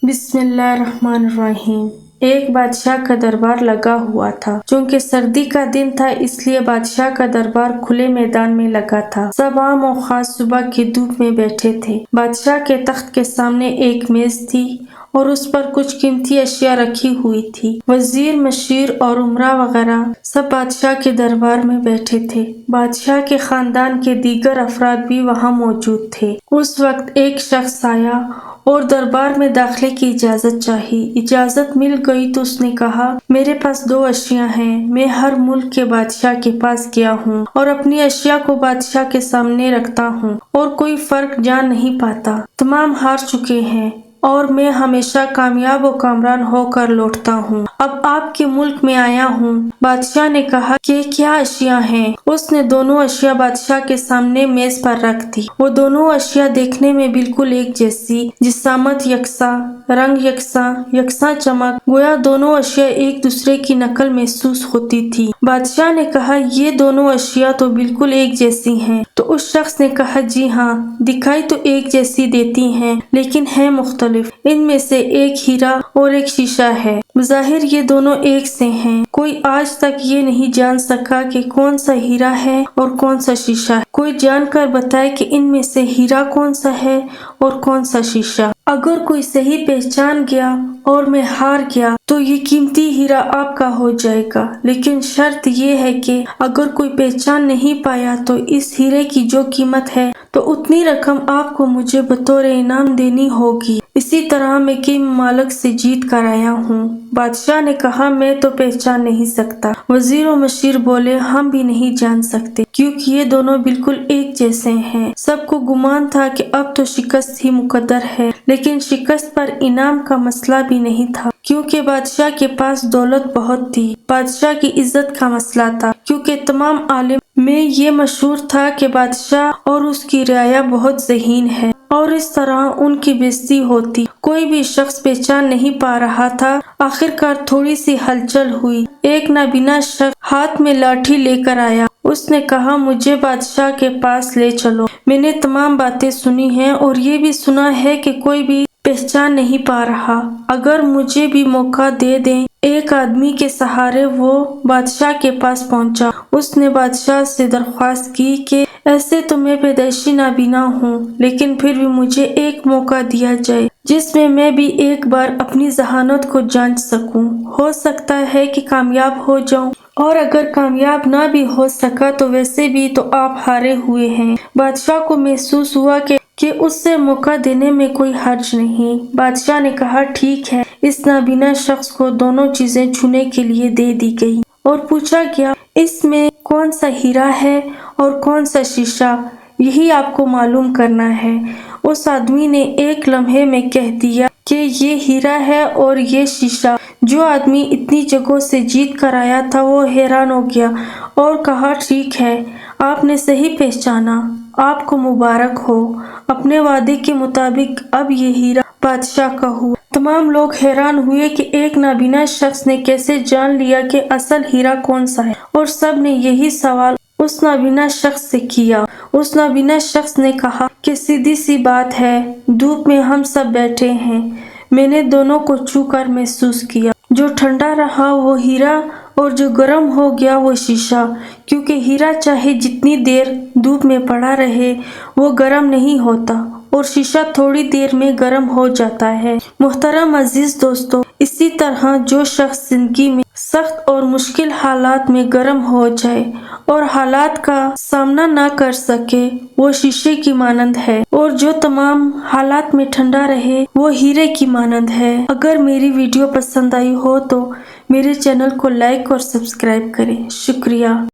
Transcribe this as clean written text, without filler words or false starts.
بسم اللہ الرحمن الرحیم۔ ایک بادشاہ کا دربار لگا ہوا تھا۔ چونکہ سردی کا دن تھا اس لیے بادشاہ کا دربار کھلے میدان میں لگا تھا۔ سب عام و خاص صبح کی دھوپ میں بیٹھے تھے۔ بادشاہ کے تخت کے سامنے ایک میز تھی اور اس پر کچھ قیمتی اشیاء رکھی ہوئی تھی۔ وزیر، مشیر اور امراء وغیرہ سب بادشاہ کے دربار میں بیٹھے تھے۔ بادشاہ کے خاندان کے دیگر افراد بھی وہاں موجود تھے۔ اس وقت ایک شخص آیا اور دربار میں داخلے کی اجازت چاہی۔ اجازت مل گئی تو اس نے کہا، میرے پاس 2 اشیاء ہیں۔ میں ہر ملک کے بادشاہ کے پاس گیا ہوں اور اپنی اشیاء کو بادشاہ کے سامنے رکھتا ہوں اور کوئی فرق جان نہیں پاتا۔ تمام ہار چکے ہیں اور میں ہمیشہ کامیاب و کامران ہو کر لوٹتا ہوں۔ اب آپ کے ملک میں آیا ہوں۔ بادشاہ نے کہا کہ کیا اشیاء ہیں؟ اس نے دونوں اشیاء بادشاہ کے سامنے میز پر رکھ دی۔ وہ دونوں اشیاء دیکھنے میں بالکل ایک جیسی، جسامت یکساں، رنگ یکساں چمک، گویا دونوں اشیاء ایک دوسرے کی نقل محسوس ہوتی تھی۔ بادشاہ نے کہا، یہ دونوں اشیاء تو بالکل ایک جیسی ہیں۔ تو اس شخص نے کہا، جی ہاں، دکھائی تو ایک جیسی دیتی ہیں لیکن ہیں مختلف۔ ان میں سے ایک ہیرا اور ایک شیشہ ہے۔ بظاہر یہ دونوں ایک سے ہیں۔ کوئی آج تک یہ نہیں جان سکا کہ کون سا ہیرا ہے اور کون سا شیشہ ہے۔ کوئی جان کر بتائے کہ ان میں سے ہیرا کون سا ہے اور کون سا شیشہ۔ اگر کوئی صحیح پہچان گیا اور میں ہار گیا تو یہ قیمتی ہیرا آپ کا ہو جائے گا، لیکن شرط یہ ہے کہ اگر کوئی پہچان نہیں پایا تو اس ہیرے کی جو قیمت ہے تو اتنی رقم آپ کو مجھے بطور انعام دینی ہوگی۔ اسی طرح میں کئی ممالک سے جیت کر آیا ہوں۔ بادشاہ نے کہا، میں تو پہچان نہیں سکتا۔ وزیر و مشیر بولے، ہم بھی نہیں جان سکتے کیونکہ یہ دونوں بالکل ایک جیسے ہیں۔ سب کو گمان تھا کہ اب تو شکست ہی مقدر ہے، لیکن شکست پر انعام کا مسئلہ بھی نہیں تھا کیونکہ بادشاہ کے پاس دولت بہت تھی۔ بادشاہ کی عزت کا مسئلہ تھا کیونکہ تمام عالم میں یہ مشہور تھا کہ بادشاہ اور اس کی رعایا بہت ذہین ہے اور اس طرح ان کی بےعزتی ہوتی۔ کوئی بھی شخص پہچان نہیں پا رہا تھا۔ آخرکار تھوڑی سی ہلچل ہوئی۔ ایک نابینا شخص ہاتھ میں لاٹھی لے کر آیا۔ اس نے کہا، مجھے بادشاہ کے پاس لے چلو۔ میں نے تمام باتیں سنی ہیں اور یہ بھی سنا ہے کہ کوئی بھی پہچان نہیں پا رہا۔ اگر مجھے بھی موقع دے دیں۔ ایک آدمی کے سہارے وہ بادشاہ کے پاس پہنچا۔ اس نے بادشاہ سے درخواست کی کہ ایسے تو میں پیدائشی نابینا ہوں، لیکن پھر بھی مجھے ایک موقع دیا جائے جس میں میں بھی ایک بار اپنی ذہانت کو جانچ سکوں۔ ہو سکتا ہے کہ کامیاب ہو جاؤں اور اگر کامیاب نہ بھی ہو سکا تو ویسے بھی تو آپ ہارے ہوئے ہیں۔ بادشاہ کو محسوس ہوا کہ اس سے موقع دینے میں کوئی حرج نہیں۔ بادشاہ نے کہا، ٹھیک ہے۔ اس نابینا شخص کو دونوں چیزیں چھونے کے لیے دے دی گئی اور پوچھا گیا، اس میں کون سا ہیرا ہے اور کون سا شیشہ؟ یہی آپ کو معلوم کرنا ہے۔ اس آدمی نے ایک لمحے میں کہہ دیا کہ یہ ہیرا ہے اور یہ شیشہ۔ جو آدمی اتنی جگہوں سے جیت کر آیا تھا وہ حیران ہو گیا اور کہا، ٹھیک ہے، آپ نے صحیح پہچانا، آپ کو مبارک ہو۔ اپنے وعدے کے مطابق اب یہ ہیرا بادشاہ کا ہوا۔ تمام لوگ حیران ہوئے کہ ایک نابینا شخص نے کیسے جان لیا کہ اصل ہیرا کون سا ہے، اور سب نے یہی سوال اس نابینا شخص سے کیا۔ اس نابینا شخص نے کہا کہ سیدھی سی بات ہے، دھوپ میں ہم سب بیٹھے ہیں، میں نے دونوں کو چھو کر محسوس کیا۔ جو ٹھنڈا رہا وہ ہیرا اور جو گرم ہو گیا وہ شیشہ، کیونکہ ہیرا چاہے جتنی دیر دھوپ میں پڑا رہے وہ گرم نہیں ہوتا اور شیشہ تھوڑی دیر میں گرم ہو جاتا ہے۔ محترم عزیز دوستو، اسی طرح جو شخص زندگی میں سخت اور مشکل حالات میں گرم ہو جائے اور حالات کا سامنا نہ کر سکے وہ شیشے کی مانند ہے، اور جو تمام حالات میں ٹھنڈا رہے وہ ہیرے کی مانند ہے۔ اگر میری ویڈیو پسند آئی ہو تو میرے چینل کو لائک اور سبسکرائب کریں۔ شکریہ۔